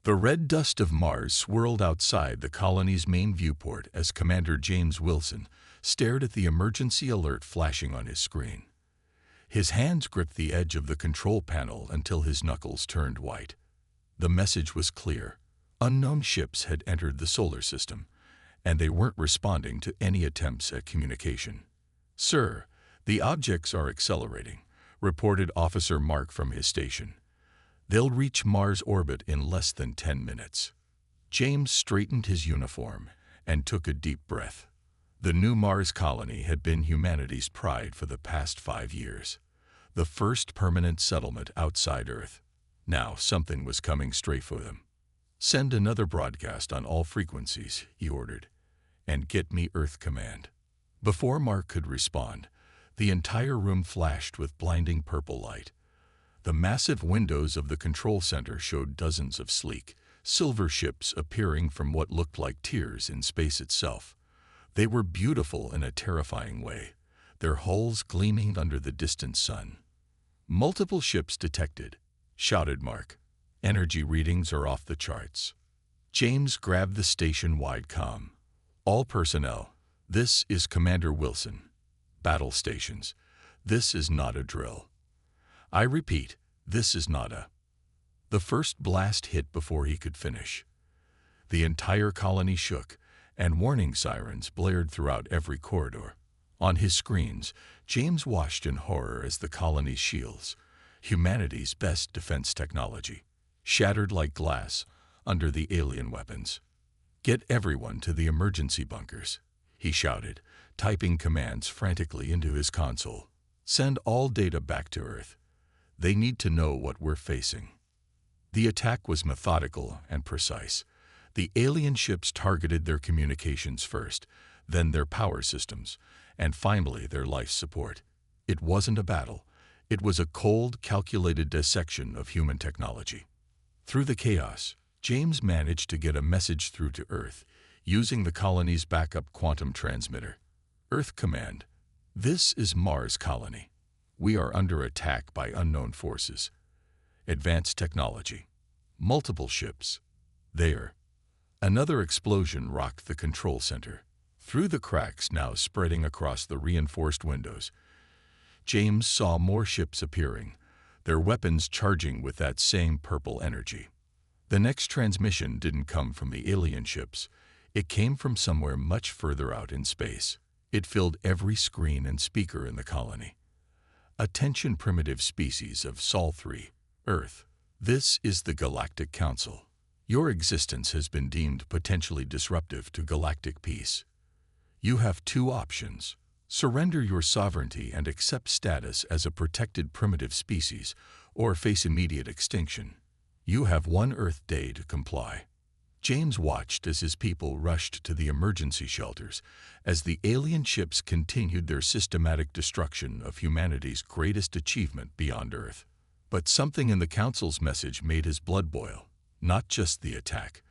The red dust of Mars swirled outside the colony's main viewport as Commander James Wilson stared at the emergency alert flashing on his screen. His hands gripped the edge of the control panel until his knuckles turned white. The message was clear. Unknown ships had entered the solar system, and they weren't responding to any attempts at communication. "Sir, the objects are accelerating," reported Officer Mark from his station. "They'll reach Mars orbit in less than 10 minutes. James straightened his uniform and took a deep breath. The new Mars colony had been humanity's pride for the past 5 years. The first permanent settlement outside Earth. Now something was coming straight for them. "Send another broadcast on all frequencies," he ordered, "and get me Earth command." Before Mark could respond, the entire room flashed with blinding purple light. The massive windows of the control center showed dozens of sleek, silver ships appearing from what looked like tears in space itself. They were beautiful in a terrifying way, their hulls gleaming under the distant sun. "Multiple ships detected," shouted Mark. "Energy readings are off the charts." James grabbed the station-wide comm. "All personnel, this is Commander Wilson. Battle stations, this is not a drill. I repeat, this is not a..." The first blast hit before he could finish. The entire colony shook, and warning sirens blared throughout every corridor. On his screens, James watched in horror as the colony's shields, humanity's best defense technology, shattered like glass under the alien weapons. "Get everyone to the emergency bunkers," he shouted, typing commands frantically into his console. "Send all data back to Earth. They need to know what we're facing." The attack was methodical and precise. The alien ships targeted their communications first, then their power systems, and finally their life support. It wasn't a battle. It was a cold, calculated dissection of human technology. Through the chaos, James managed to get a message through to Earth, using the colony's backup quantum transmitter. "Earth Command, this is Mars Colony. We are under attack by unknown forces. Advanced technology. Multiple ships. There." Another explosion rocked the control center. Through the cracks now spreading across the reinforced windows, James saw more ships appearing, their weapons charging with that same purple energy. The next transmission didn't come from the alien ships. It came from somewhere much further out in space. It filled every screen and speaker in the colony. "Attention primitive species of Sol 3, Earth. This is the Galactic Council. Your existence has been deemed potentially disruptive to galactic peace. You have 2 options. Surrender your sovereignty and accept status as a protected primitive species, or face immediate extinction. You have 1 Earth day to comply." James watched as his people rushed to the emergency shelters, as the alien ships continued their systematic destruction of humanity's greatest achievement beyond Earth. But something in the Council's message made his blood boil. Not just the attack,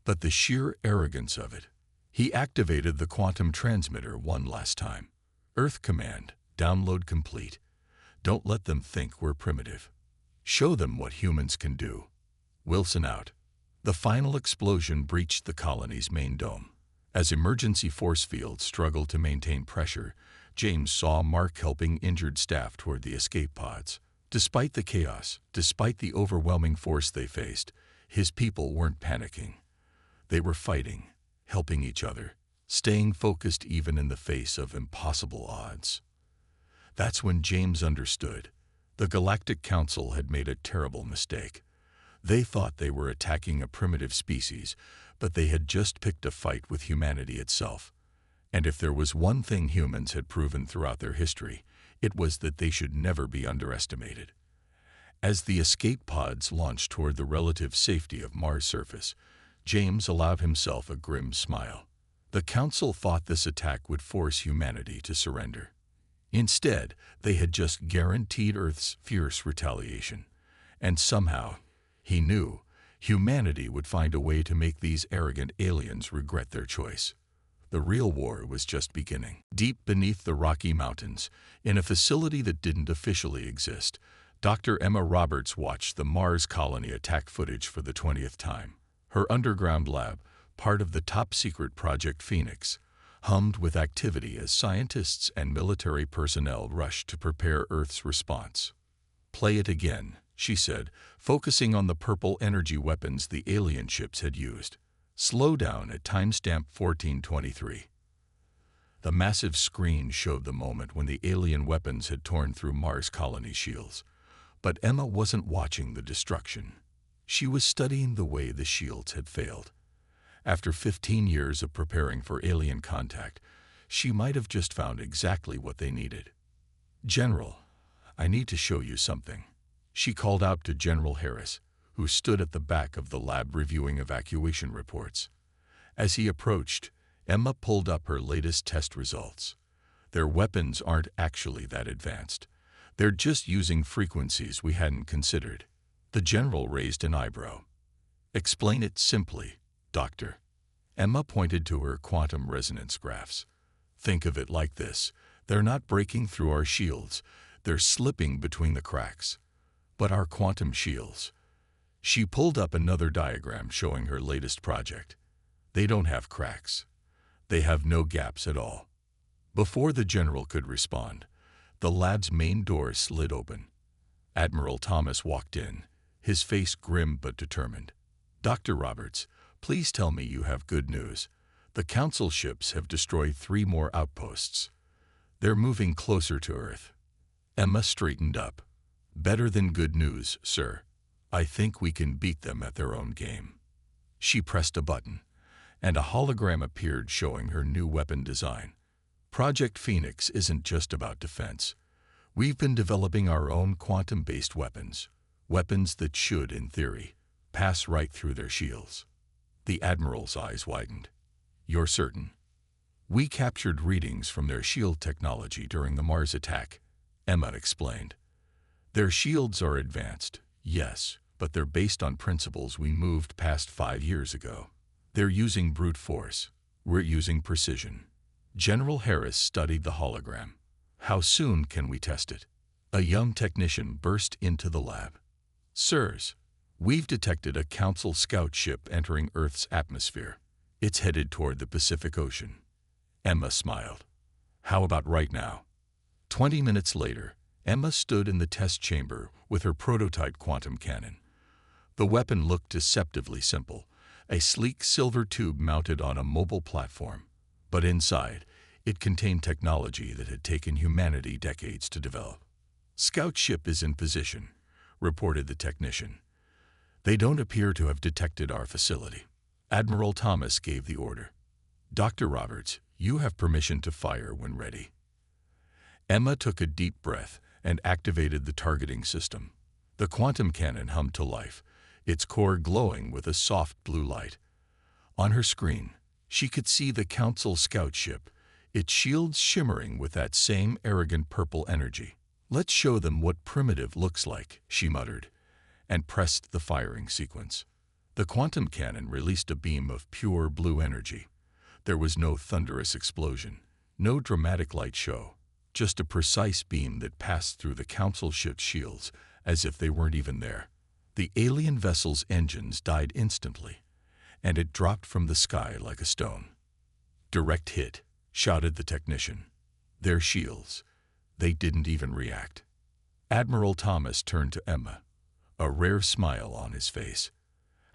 but the sheer arrogance of it. He activated the quantum transmitter one last time. "Earth Command, download complete. Don't let them think we're primitive. Show them what humans can do. Wilson out." The final explosion breached the colony's main dome. As emergency force fields struggled to maintain pressure, James saw Mark helping injured staff toward the escape pods. Despite the chaos, despite the overwhelming force they faced, his people weren't panicking. They were fighting, helping each other, staying focused even in the face of impossible odds. That's when James understood. The Galactic Council had made a terrible mistake. They thought they were attacking a primitive species, but they had just picked a fight with humanity itself. And if there was one thing humans had proven throughout their history, it was that they should never be underestimated. As the escape pods launched toward the relative safety of Mars' surface, James allowed himself a grim smile. The Council thought this attack would force humanity to surrender. Instead, they had just guaranteed Earth's fierce retaliation. And somehow, he knew, humanity would find a way to make these arrogant aliens regret their choice. The real war was just beginning. Deep beneath the Rocky Mountains, in a facility that didn't officially exist, Dr. Emma Roberts watched the Mars colony attack footage for the 20th time. Her underground lab, part of the top-secret Project Phoenix, hummed with activity as scientists and military personnel rushed to prepare Earth's response. "Play it again," she said, focusing on the purple energy weapons the alien ships had used. "Slow down at timestamp 1423. The massive screen showed the moment when the alien weapons had torn through Mars colony shields. But Emma wasn't watching the destruction. She was studying the way the shields had failed. After 15 years of preparing for alien contact, she might have just found exactly what they needed. "General, I need to show you something," she called out to General Harris, who stood at the back of the lab reviewing evacuation reports. As he approached, Emma pulled up her latest test results. "Their weapons aren't actually that advanced. They're just using frequencies we hadn't considered." The general raised an eyebrow. "Explain it simply, Doctor." Emma pointed to her quantum resonance graphs. "Think of it like this. They're not breaking through our shields. They're slipping between the cracks. But our quantum shields." She pulled up another diagram showing her latest project. "They don't have cracks. They have no gaps at all." Before the general could respond, the lab's main door slid open. Admiral Thomas walked in, his face grim but determined. "Dr. Roberts, please tell me you have good news. The Council ships have destroyed 3 more outposts. They're moving closer to Earth." Emma straightened up. "Better than good news, sir. I think we can beat them at their own game." She pressed a button, and a hologram appeared showing her new weapon design. "Project Phoenix isn't just about defense. We've been developing our own quantum-based weapons that should, in theory, pass right through their shields." The Admiral's eyes widened. "You're certain?" "We captured readings from their shield technology during the Mars attack," Emma explained. "Their shields are advanced, yes, but they're based on principles we moved past 5 years ago. They're using brute force. We're using precision." General Harris studied the hologram. "How soon can we test it?" A young technician burst into the lab. "Sirs, we've detected a Council scout ship entering Earth's atmosphere. It's headed toward the Pacific Ocean." Emma smiled. "How about right now?" 20 minutes later, Emma stood in the test chamber with her prototype quantum cannon. The weapon looked deceptively simple, a sleek silver tube mounted on a mobile platform. But inside, it contained technology that had taken humanity decades to develop. "Scout ship is in position," reported the technician. "They don't appear to have detected our facility." Admiral Thomas gave the order. "Dr. Roberts, you have permission to fire when ready." Emma took a deep breath and activated the targeting system. The quantum cannon hummed to life, its core glowing with a soft blue light. On her screen, she could see the Council scout ship, its shields shimmering with that same arrogant purple energy. "Let's show them what primitive looks like," she muttered, and pressed the firing sequence. The quantum cannon released a beam of pure blue energy. There was no thunderous explosion, no dramatic light show, just a precise beam that passed through the Council ship's shields as if they weren't even there. The alien vessel's engines died instantly, and it dropped from the sky like a stone. "Direct hit," shouted the technician. "Their shields. They didn't even react." Admiral Thomas turned to Emma, a rare smile on his face.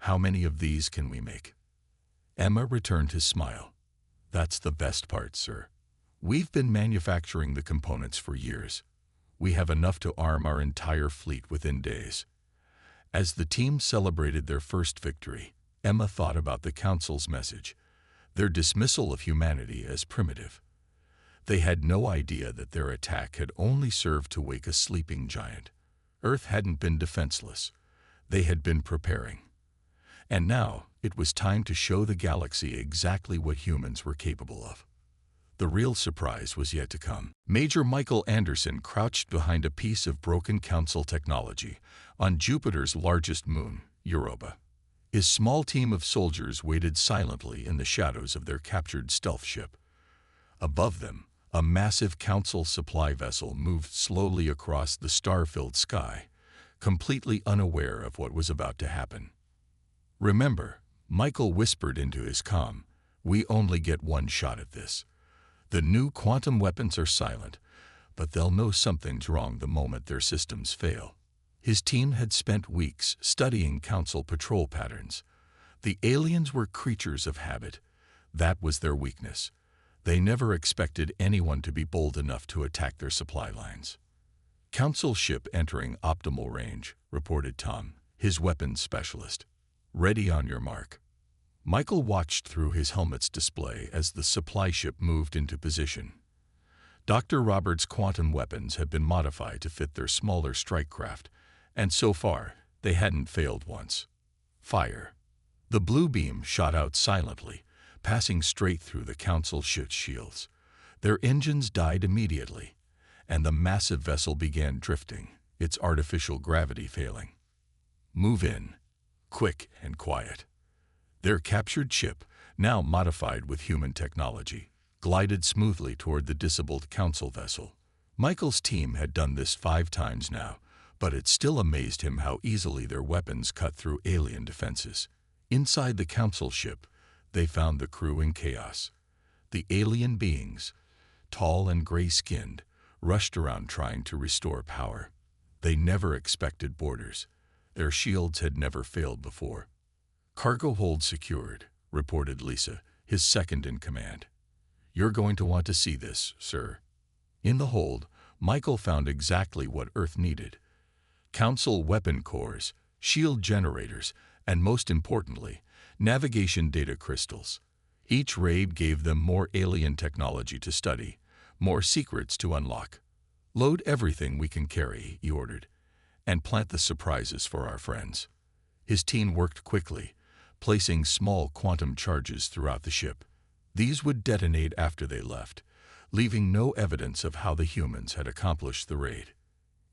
"How many of these can we make?" Emma returned his smile. "That's the best part, sir. We've been manufacturing the components for years. We have enough to arm our entire fleet within days." As the team celebrated their first victory, Emma thought about the Council's message, their dismissal of humanity as primitive. They had no idea that their attack had only served to wake a sleeping giant. Earth hadn't been defenseless. They had been preparing. And now it was time to show the galaxy exactly what humans were capable of. The real surprise was yet to come. Major Michael Anderson crouched behind a piece of broken Council technology on Jupiter's largest moon, Europa. His small team of soldiers waited silently in the shadows of their captured stealth ship. Above them, a massive Council supply vessel moved slowly across the star-filled sky, completely unaware of what was about to happen. "Remember," Michael whispered into his comm, "we only get one shot at this. The new quantum weapons are silent, but they'll know something's wrong the moment their systems fail." His team had spent weeks studying Council patrol patterns. The aliens were creatures of habit. That was their weakness. They never expected anyone to be bold enough to attack their supply lines. "Council ship entering optimal range," reported Tom, his weapons specialist. "Ready on your mark." Michael watched through his helmet's display as the supply ship moved into position. Dr. Roberts' quantum weapons had been modified to fit their smaller strike craft, and so far, they hadn't failed once. Fire. The blue beam shot out silently, passing straight through the Council ship's shields. Their engines died immediately, and the massive vessel began drifting, its artificial gravity failing. "Move in. Quick and quiet." Their captured ship, now modified with human technology, glided smoothly toward the disabled Council vessel. Michael's team had done this 5 times now, but it still amazed him how easily their weapons cut through alien defenses. Inside the Council ship, they found the crew in chaos. The alien beings, tall and gray-skinned, rushed around trying to restore power. They never expected borders. Their shields had never failed before. "Cargo hold secured," reported Lisa, his second in command. "You're going to want to see this, sir." In the hold, Michael found exactly what Earth needed: Council weapon cores, shield generators, and most importantly, navigation data crystals. Each raid gave them more alien technology to study, more secrets to unlock. "Load everything we can carry," he ordered, "and plant the surprises for our friends." His team worked quickly, placing small quantum charges throughout the ship. These would detonate after they left, leaving no evidence of how the humans had accomplished the raid.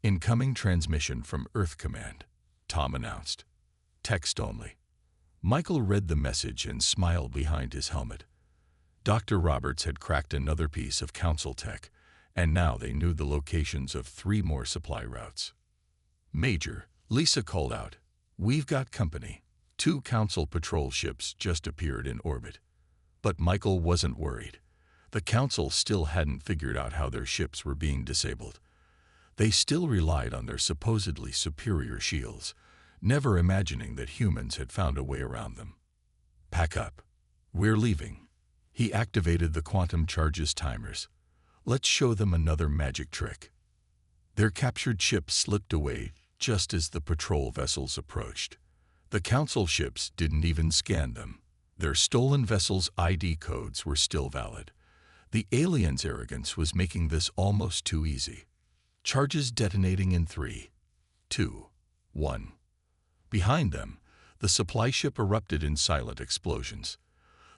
"Incoming transmission from Earth Command," Tom announced. "Text only." Michael read the message and smiled behind his helmet. Dr. Roberts had cracked another piece of Council tech, and now they knew the locations of 3 more supply routes. "Major," Lisa called out, "we've got company." 2 Council patrol ships just appeared in orbit. But Michael wasn't worried. The Council still hadn't figured out how their ships were being disabled. They still relied on their supposedly superior shields, never imagining that humans had found a way around them. "Pack up. We're leaving." He activated the quantum charges timers. "Let's show them another magic trick." Their captured ships slipped away just as the patrol vessels approached. The Council ships didn't even scan them. Their stolen vessels' ID codes were still valid. The aliens' arrogance was making this almost too easy. Charges detonating in 3, 2, 1. Behind them, the supply ship erupted in silent explosions.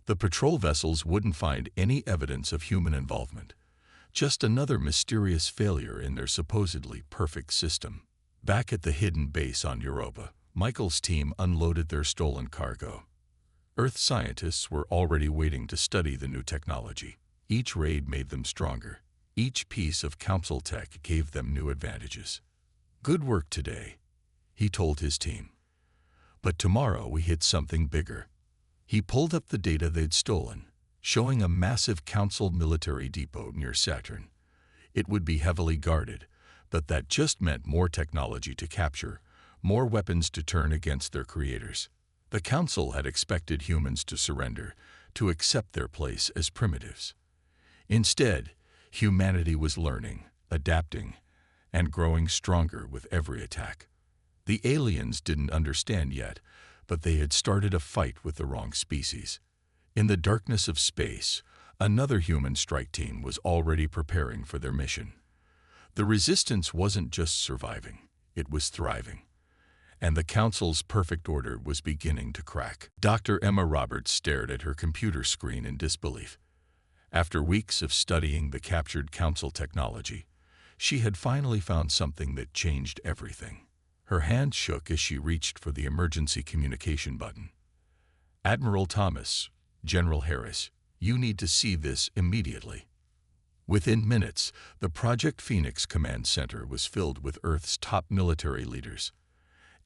The patrol vessels wouldn't find any evidence of human involvement, just another mysterious failure in their supposedly perfect system. Back at the hidden base on Europa, Michael's team unloaded their stolen cargo. Earth scientists were already waiting to study the new technology. Each raid made them stronger. Each piece of Council tech gave them new advantages. "Good work today," he told his team. "But tomorrow we hit something bigger." He pulled up the data they'd stolen, showing a massive Council military depot near Saturn. It would be heavily guarded, but that just meant more technology to capture, more weapons to turn against their creators. The Council had expected humans to surrender, to accept their place as primitives. Instead, humanity was learning, adapting, and growing stronger with every attack. The aliens didn't understand yet, but they had started a fight with the wrong species. In the darkness of space, another human strike team was already preparing for their mission. The resistance wasn't just surviving, it was thriving. And the Council's perfect order was beginning to crack. Dr. Emma Roberts stared at her computer screen in disbelief. After weeks of studying the captured Council technology, she had finally found something that changed everything. Her hand shook as she reached for the emergency communication button. "Admiral Thomas, General Harris, you need to see this immediately." Within minutes, the Project Phoenix Command Center was filled with Earth's top military leaders.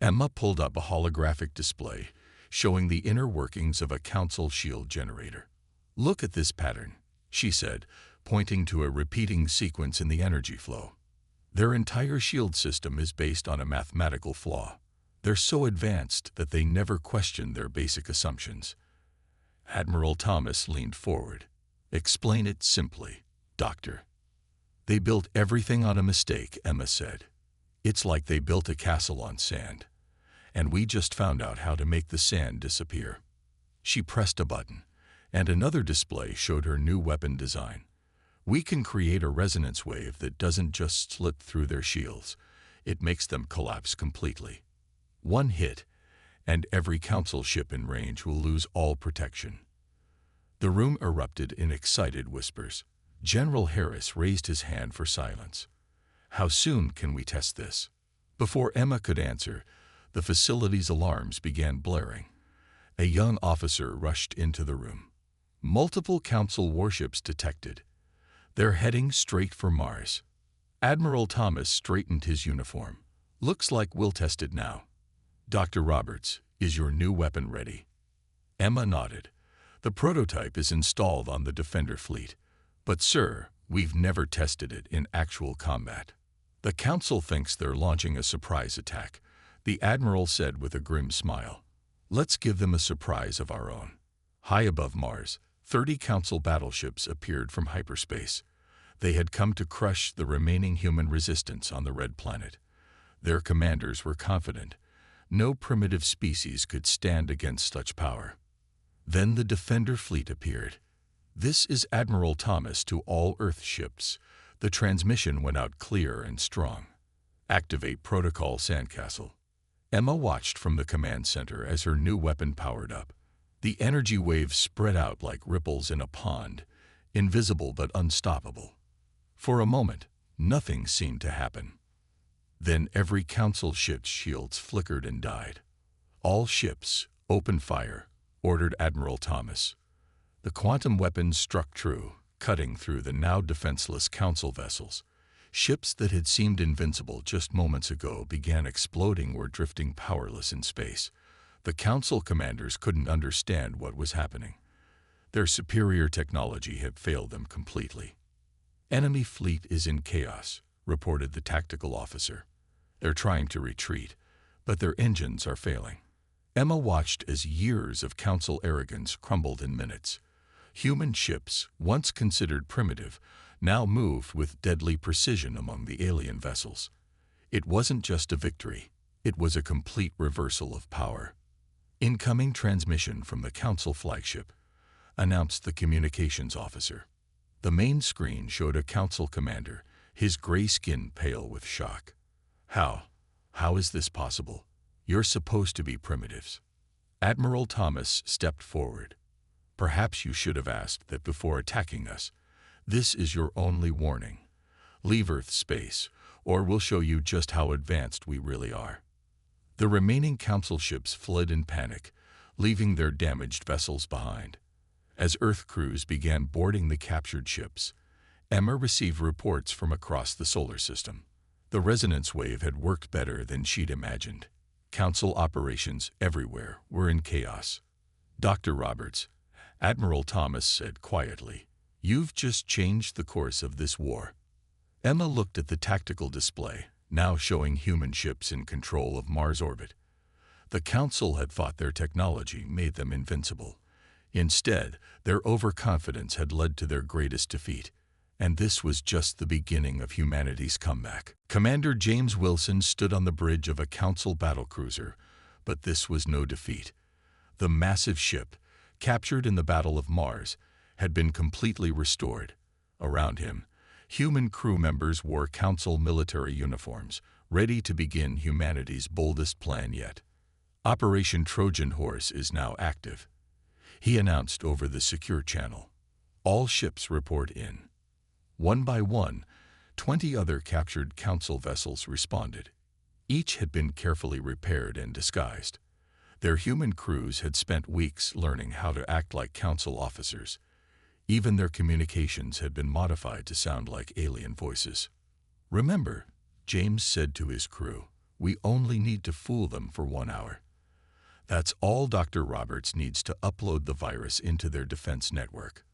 Emma pulled up a holographic display showing the inner workings of a Council shield generator. "Look at this pattern," she said, pointing to a repeating sequence in the energy flow. "Their entire shield system is based on a mathematical flaw. They're so advanced that they never question their basic assumptions." Admiral Thomas leaned forward. "Explain it simply, Doctor." "They built everything on a mistake," Emma said. "It's like they built a castle on sand. And we just found out how to make the sand disappear." She pressed a button, and another display showed her new weapon design. "We can create a resonance wave that doesn't just slit through their shields, it makes them collapse completely. One hit, and every Council ship in range will lose all protection." The room erupted in excited whispers. General Harris raised his hand for silence. "How soon can we test this?" Before Emma could answer, the facility's alarms began blaring. A young officer rushed into the room. "Multiple Council warships detected. They're heading straight for Mars." Admiral Thomas straightened his uniform. "Looks like we'll test it now. Dr. Roberts, is your new weapon ready?" Emma nodded. "The prototype is installed on the Defender fleet. But sir, we've never tested it in actual combat." "The Council thinks they're launching a surprise attack," the Admiral said with a grim smile. "Let's give them a surprise of our own." High above Mars, 30 Council battleships appeared from hyperspace. They had come to crush the remaining human resistance on the Red Planet. Their commanders were confident. No primitive species could stand against such power. Then the Defender fleet appeared. "This is Admiral Thomas to all Earth ships." The transmission went out clear and strong. "Activate Protocol Sandcastle." Emma watched from the command center as her new weapon powered up. The energy waves spread out like ripples in a pond, invisible but unstoppable. For a moment, nothing seemed to happen. Then every Council ship's shields flickered and died. "All ships, open fire," ordered Admiral Thomas. The quantum weapons struck true, cutting through the now defenseless Council vessels. Ships that had seemed invincible just moments ago began exploding or drifting powerless in space. The Council commanders couldn't understand what was happening. Their superior technology had failed them completely. "Enemy fleet is in chaos," reported the tactical officer. "They're trying to retreat, but their engines are failing." Emma watched as years of Council arrogance crumbled in minutes. Human ships, once considered primitive, now moved with deadly precision among the alien vessels. It wasn't just a victory, it was a complete reversal of power. "Incoming transmission from the Council flagship," announced the communications officer. The main screen showed a Council commander, his gray skin pale with shock. How is this possible? You're supposed to be primitives." Admiral Thomas stepped forward. "Perhaps you should have asked that before attacking us. This is your only warning. Leave Earth space, or we'll show you just how advanced we really are." The remaining Council ships fled in panic, leaving their damaged vessels behind. As Earth crews began boarding the captured ships, Emma received reports from across the solar system. The resonance wave had worked better than she'd imagined. Council operations everywhere were in chaos. "Dr. Roberts," Admiral Thomas said quietly, "you've just changed the course of this war." Emma looked at the tactical display, now showing human ships in control of Mars orbit. The Council had thought their technology made them invincible. Instead, their overconfidence had led to their greatest defeat. And this was just the beginning of humanity's comeback. Commander James Wilson stood on the bridge of a Council battlecruiser, but this was no defeat. The massive ship, captured in the Battle of Mars, had been completely restored. Around him, human crew members wore Council military uniforms, ready to begin humanity's boldest plan yet. "Operation Trojan Horse is now active," he announced over the secure channel. "All ships report in." One by one, 20 other captured Council vessels responded. Each had been carefully repaired and disguised. Their human crews had spent weeks learning how to act like Council officers. Even their communications had been modified to sound like alien voices. "Remember," James said to his crew, "we only need to fool them for 1 hour. That's all Dr. Roberts needs to upload the virus into their defense network."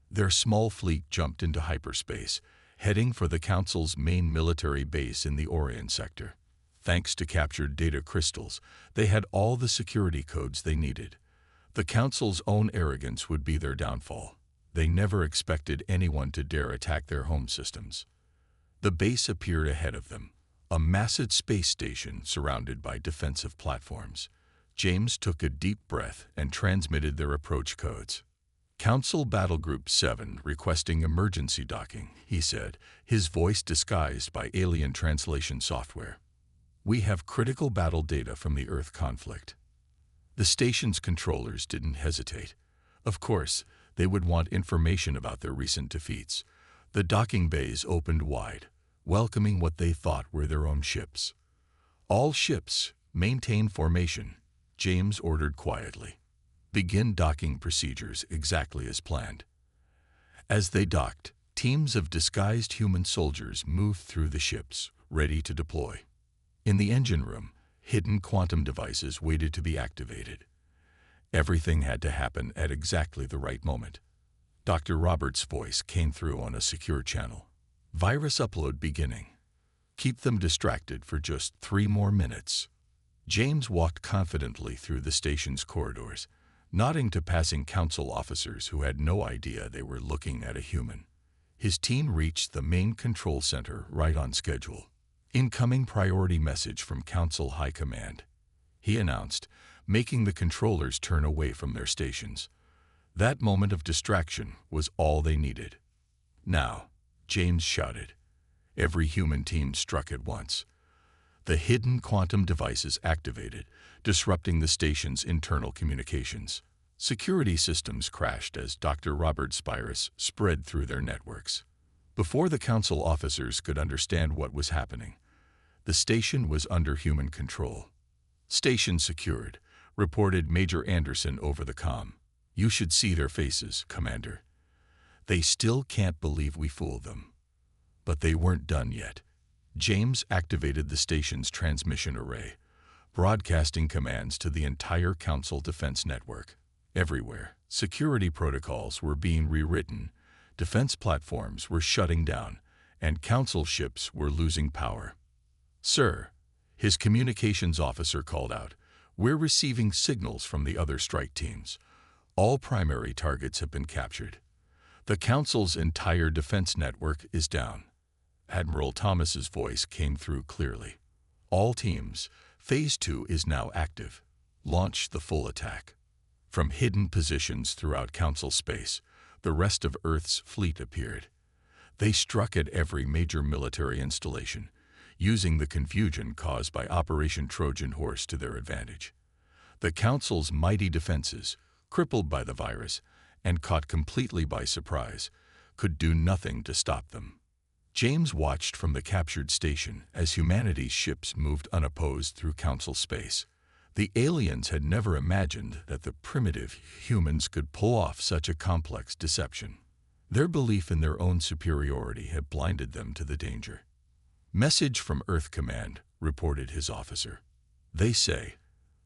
Their small fleet jumped into hyperspace, heading for the Council's main military base in the Orion sector. Thanks to captured data crystals, they had all the security codes they needed. The Council's own arrogance would be their downfall. They never expected anyone to dare attack their home systems. The base appeared ahead of them, a massive space station surrounded by defensive platforms. James took a deep breath and transmitted their approach codes. "Council Battle Group 7 requesting emergency docking," he said, his voice disguised by alien translation software. "We have critical battle data from the Earth conflict." The station's controllers didn't hesitate. Of course, they would want information about their recent defeats. The docking bays opened wide, welcoming what they thought were their own ships. "All ships, maintain formation," James ordered quietly. "Begin docking procedures exactly as planned." As they docked, teams of disguised human soldiers moved through the ships, ready to deploy. In the engine room, hidden quantum devices waited to be activated. Everything had to happen at exactly the right moment. Dr. Roberts' voice came through on a secure channel. "Virus upload beginning. Keep them distracted for just 3 more minutes." James walked confidently through the station's corridors, nodding to passing council officers who had no idea they were looking at a human. His team reached the main control center right on schedule. "Incoming priority message from Council High Command," he announced, making the controllers turn away from their stations. That moment of distraction was all they needed. "Now," James shouted. Every human team struck at once. The hidden quantum devices activated, disrupting the station's internal communications. Security systems crashed as Dr. Roberts' virus spread through their networks. Before the council officers could understand what was happening, the station was under human control. "Station secured," reported Major Anderson over the comm. "You should see their faces, Commander. They still can't believe we fooled them." But they weren't done yet. James activated the station's transmission array, broadcasting commands to the entire Council defense network. Everywhere, security protocols were being rewritten, defense platforms were shutting down, and Council ships were losing power. "Sir," his communications officer called out, "we're receiving signals from the other strike teams. All primary targets have been captured. The Council's entire defense network is down." Admiral Thomas's voice came through clearly. "All teams, Phase 2 is now active. Launch the full attack." From hidden positions throughout Council space, the rest of Earth's fleet appeared. They struck at every major military installation, using the confusion caused by Operation Trojan Horse to their advantage. The Council's mighty defenses, crippled by the virus and caught completely by surprise, could do nothing to stop them. James watched from the captured station as humanity's ships moved unopposed through Council space. The aliens had never imagined that the primitive humans could pull off such a complex deception. Their belief in their own superiority had blinded them to the danger. "Message from Earth Command," reported his officer. "They say,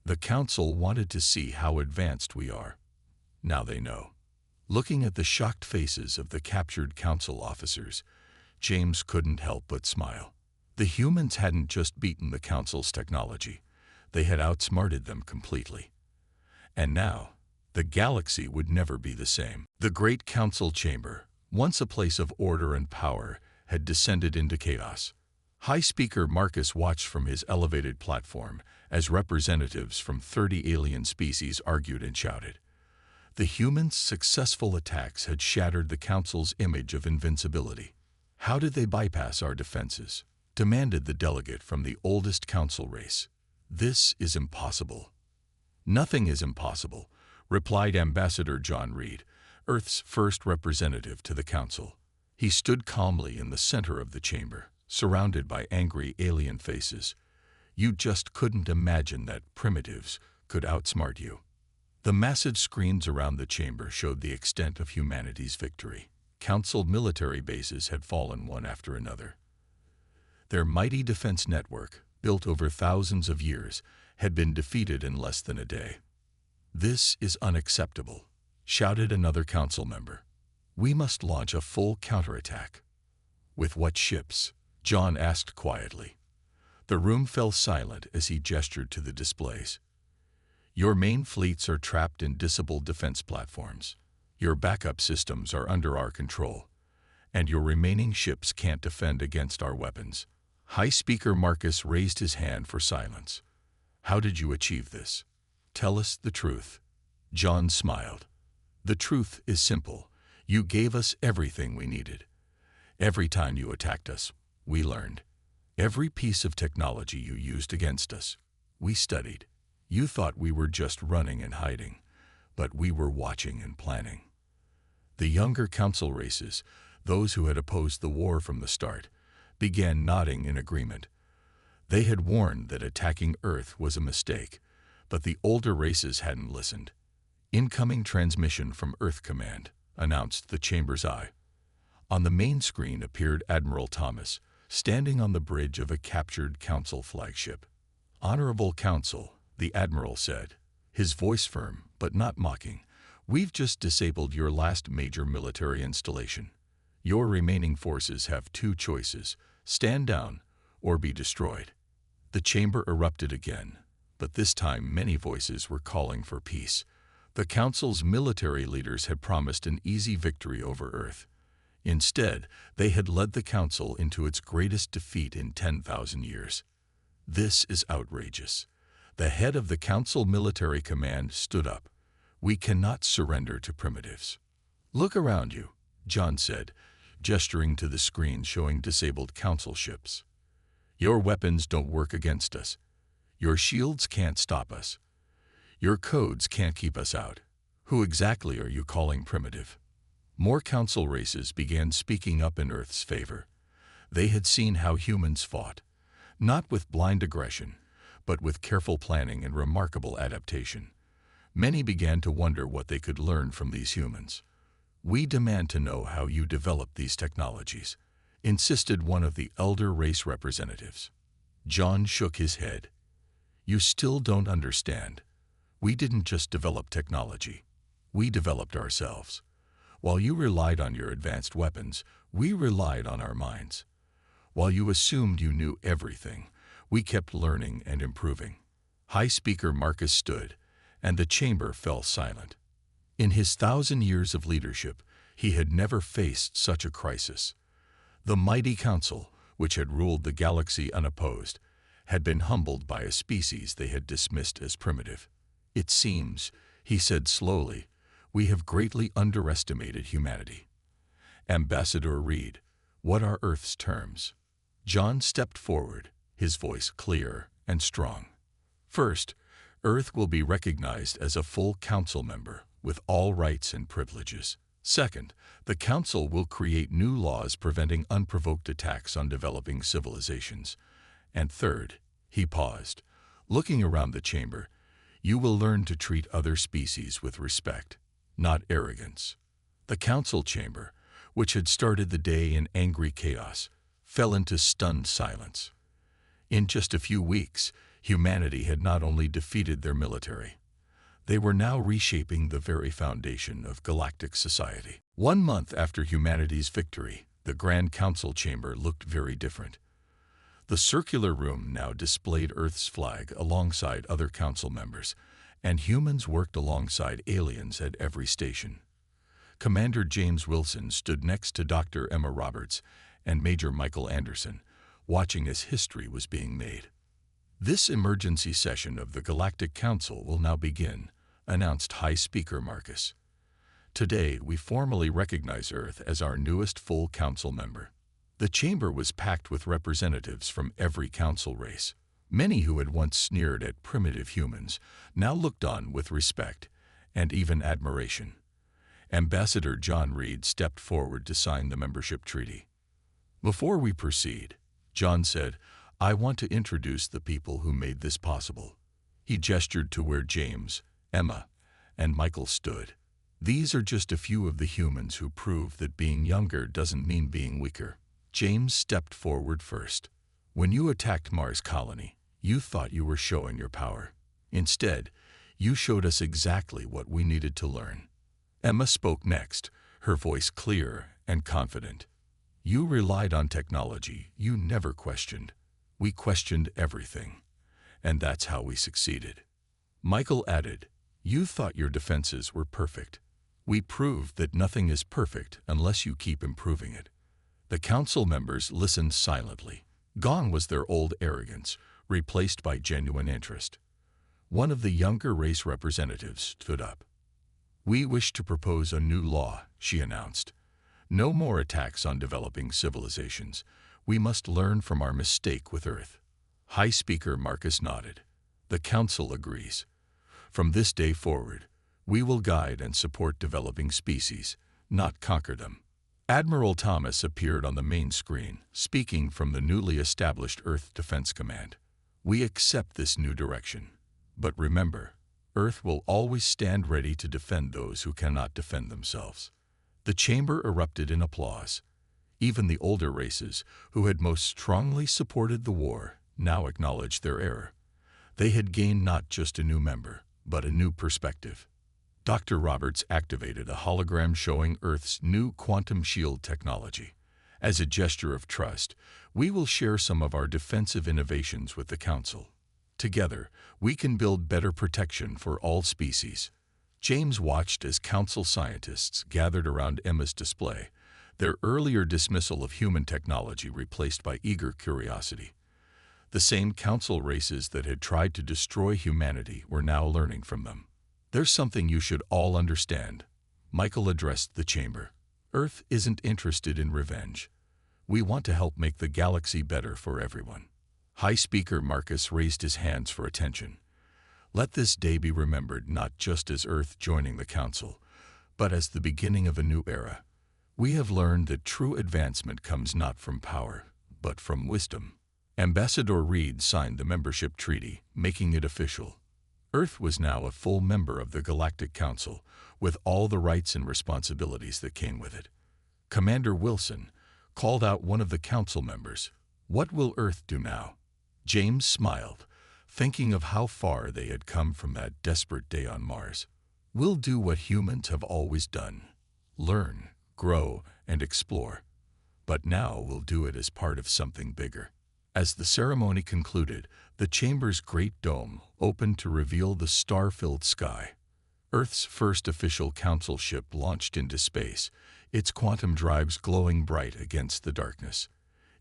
the Council wanted to see how advanced we are. Now they know." Looking at the shocked faces of the captured Council officers, James couldn't help but smile. The humans hadn't just beaten the Council's technology, they had outsmarted them completely. And now, the galaxy would never be the same. The Great Council Chamber, once a place of order and power, had descended into chaos. High Speaker Marcus watched from his elevated platform as representatives from 30 alien species argued and shouted. The humans' successful attacks had shattered the Council's image of invincibility. "How did they bypass our defenses?" demanded the delegate from the oldest Council race. "This is impossible." "Nothing is impossible," replied Ambassador John Reed, Earth's first representative to the Council. He stood calmly in the center of the chamber, surrounded by angry alien faces. "You just couldn't imagine that primitives could outsmart you." The massive screens around the chamber showed the extent of humanity's victory. Council military bases had fallen one after another. Their mighty defense network, built over thousands of years, had been defeated in less than a day. "This is unacceptable," shouted another council member. "We must launch a full counterattack." "With what ships?" John asked quietly. The room fell silent as he gestured to the displays. "Your main fleets are trapped in disabled defense platforms. Your backup systems are under our control, and your remaining ships can't defend against our weapons." High Speaker Marcus raised his hand for silence. "How did you achieve this? Tell us the truth." John smiled. "The truth is simple. You gave us everything we needed. Every time you attacked us, we learned. Every piece of technology you used against us, we studied. You thought we were just running and hiding, but we were watching and planning." The younger council races, those who had opposed the war from the start, began nodding in agreement. They had warned that attacking Earth was a mistake, but the older races hadn't listened. "Incoming transmission from Earth Command," announced the chamber's eye. On the main screen appeared Admiral Thomas, standing on the bridge of a captured Council flagship. "Honorable Council," the Admiral said, his voice firm but not mocking, "we've just disabled your last major military installation. Your remaining forces have two choices: stand down or be destroyed." The chamber erupted again, but this time many voices were calling for peace. The Council's military leaders had promised an easy victory over Earth. Instead, they had led the Council into its greatest defeat in 10,000 years. "This is outrageous." The head of the Council Military Command stood up. "We cannot surrender to primitives." "Look around you," John said, gesturing to the screen showing disabled Council ships. "Your weapons don't work against us. Your shields can't stop us. Your codes can't keep us out. Who exactly are you calling primitive?" More Council races began speaking up in Earth's favor. They had seen how humans fought, not with blind aggression, but with careful planning and remarkable adaptation. Many began to wonder what they could learn from these humans. "We demand to know how you developed these technologies," insisted one of the elder race representatives. John shook his head. "You still don't understand. We didn't just develop technology. We developed ourselves. While you relied on your advanced weapons, we relied on our minds. While you assumed you knew everything, we kept learning and improving." High Speaker Marcus stood, and the chamber fell silent. In his 1,000 years of leadership, he had never faced such a crisis. The mighty Council, which had ruled the galaxy unopposed, had been humbled by a species they had dismissed as primitive. "It seems," he said slowly, "we have greatly underestimated humanity. Ambassador Reed, what are Earth's terms?" John stepped forward, his voice clear and strong. "First, Earth will be recognized as a full Council member, with all rights and privileges. Second, the Council will create new laws preventing unprovoked attacks on developing civilizations. And third," he paused, looking around the chamber, "you will learn to treat other species with respect, not arrogance." The Council chamber, which had started the day in angry chaos, fell into stunned silence. In just a few weeks, humanity had not only defeated their military, they were now reshaping the very foundation of galactic society. 1 month after humanity's victory, the Grand Council chamber looked very different. The circular room now displayed Earth's flag alongside other Council members, and humans worked alongside aliens at every station. Commander James Wilson stood next to Dr. Emma Roberts and Major Michael Anderson, watching as history was being made. "This emergency session of the Galactic Council will now begin," announced High Speaker Marcus. "Today, we formally recognize Earth as our newest full Council member." The chamber was packed with representatives from every Council race. Many who had once sneered at primitive humans now looked on with respect and even admiration. Ambassador John Reed stepped forward to sign the membership treaty. "Before we proceed," John said, "I want to introduce the people who made this possible." He gestured to where James, Emma, and Michael stood. These are just a few of the humans who prove that being younger doesn't mean being weaker. James stepped forward first. When you attacked Mars colony, you thought you were showing your power. Instead, you showed us exactly what we needed to learn. Emma spoke next, her voice clear and confident. You relied on technology you never questioned. We questioned everything, and that's how we succeeded. Michael added, you thought your defenses were perfect. We proved that nothing is perfect unless you keep improving it. The council members listened silently. Gone was their old arrogance, replaced by genuine interest. One of the younger race representatives stood up. We wish to propose a new law, she announced. No more attacks on developing civilizations. We must learn from our mistake with Earth. High Speaker Marcus nodded. The council agrees. From this day forward, we will guide and support developing species, not conquer them. Admiral Thomas appeared on the main screen, speaking from the newly established Earth Defense Command. We accept this new direction. But remember, Earth will always stand ready to defend those who cannot defend themselves. The chamber erupted in applause. Even the older races, who had most strongly supported the war, now acknowledged their error. They had gained not just a new member, but a new perspective. Dr. Roberts activated a hologram showing Earth's new quantum shield technology. As a gesture of trust, we will share some of our defensive innovations with the Council. Together, we can build better protection for all species. James watched as Council scientists gathered around Emma's display, their earlier dismissal of human technology replaced by eager curiosity. The same Council races that had tried to destroy humanity were now learning from them. There's something you should all understand. Michael addressed the chamber. Earth isn't interested in revenge. We want to help make the galaxy better for everyone. High Speaker Marcus raised his hands for attention. Let this day be remembered not just as Earth joining the Council, but as the beginning of a new era. We have learned that true advancement comes not from power, but from wisdom. Ambassador Reed signed the membership treaty, making it official. Earth was now a full member of the Galactic Council, with all the rights and responsibilities that came with it. Commander Wilson called out one of the council members. What will Earth do now? James smiled, thinking of how far they had come from that desperate day on Mars. We'll do what humans have always done. Learn, grow, and explore. But now we'll do it as part of something bigger. As the ceremony concluded, the chamber's great dome opened to reveal the star-filled sky. Earth's first official council ship launched into space, its quantum drives glowing bright against the darkness.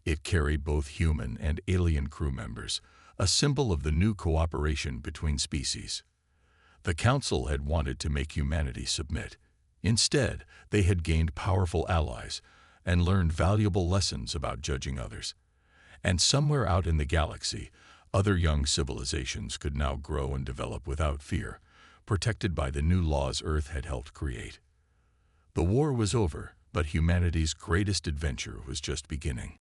It carried both human and alien crew members, a symbol of the new cooperation between species. The Council had wanted to make humanity submit. Instead, they had gained powerful allies and learned valuable lessons about judging others. And somewhere out in the galaxy, other young civilizations could now grow and develop without fear, protected by the new laws Earth had helped create. The war was over, but humanity's greatest adventure was just beginning.